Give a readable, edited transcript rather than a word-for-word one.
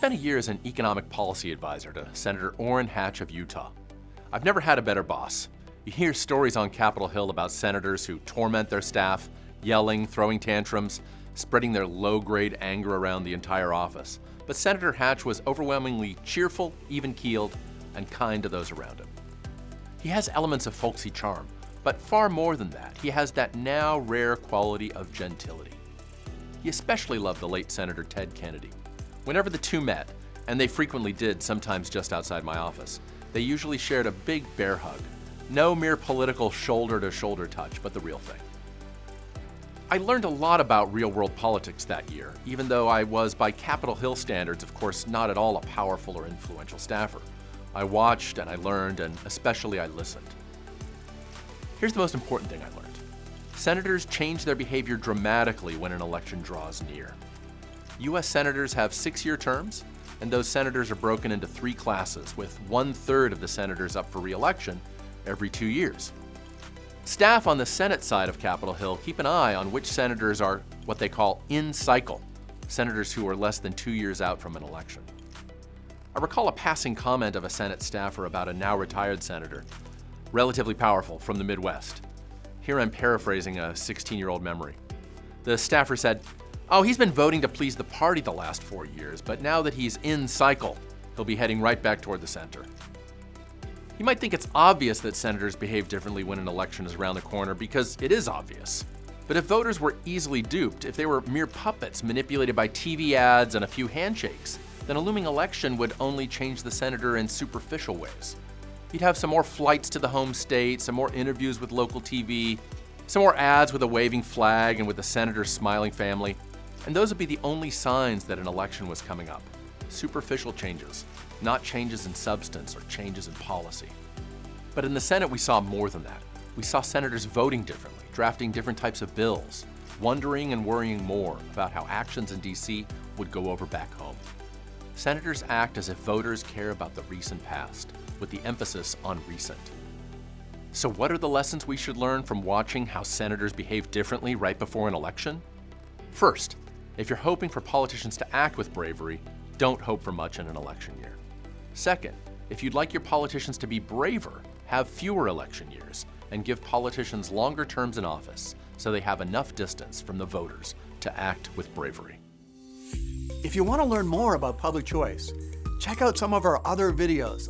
spent a year as an economic policy advisor to Senator Orrin Hatch of Utah. I've never had a better boss. You hear stories on Capitol Hill about senators who torment their staff, yelling, throwing tantrums, spreading their low-grade anger around the entire office. But Senator Hatch was overwhelmingly cheerful, even-keeled, and kind to those around him. He has elements of folksy charm, but far more than that, he has that now rare quality of gentility. He especially loved the late Senator Ted Kennedy. Whenever the two met, and they frequently did, sometimes just outside my office, they usually shared a big bear hug. No mere political shoulder-to-shoulder touch, but the real thing. I learned a lot about real-world politics that year, even though I was, by Capitol Hill standards, of course, not at all a powerful or influential staffer. I watched and I learned, and especially I listened. Here's the most important thing I learned. Senators change their behavior dramatically when an election draws near. U.S. senators have 6-year terms, and those senators are broken into 3 classes, with 1/3 of the senators up for re-election every 2 years. Staff on the Senate side of Capitol Hill keep an eye on which senators are what they call in cycle, senators who are less than 2 years out from an election. I recall a passing comment of a Senate staffer about a now retired senator, relatively powerful, from the Midwest. Here I'm paraphrasing a 16-year-old memory. The staffer said, "Oh, he's been voting to please the party the last 4 years, but now that he's in cycle, he'll be heading right back toward the center." You might think it's obvious that senators behave differently when an election is around the corner, because it is obvious. But if voters were easily duped, if they were mere puppets manipulated by TV ads and a few handshakes, then a looming election would only change the senator in superficial ways. You'd have some more flights to the home state, some more interviews with local TV, some more ads with a waving flag and with the senator's smiling family. And those would be the only signs that an election was coming up. Superficial changes, not changes in substance or changes in policy. But in the Senate, we saw more than that. We saw senators voting differently, drafting different types of bills, wondering and worrying more about how actions in D.C. would go over back home. Senators act as if voters care about the recent past, with the emphasis on recent. So what are the lessons we should learn from watching how senators behave differently right before an election? First, if you're hoping for politicians to act with bravery, don't hope for much in an election year. Second, if you'd like your politicians to be braver, have fewer election years and give politicians longer terms in office so they have enough distance from the voters to act with bravery. If you want to learn more about public choice, check out some of our other videos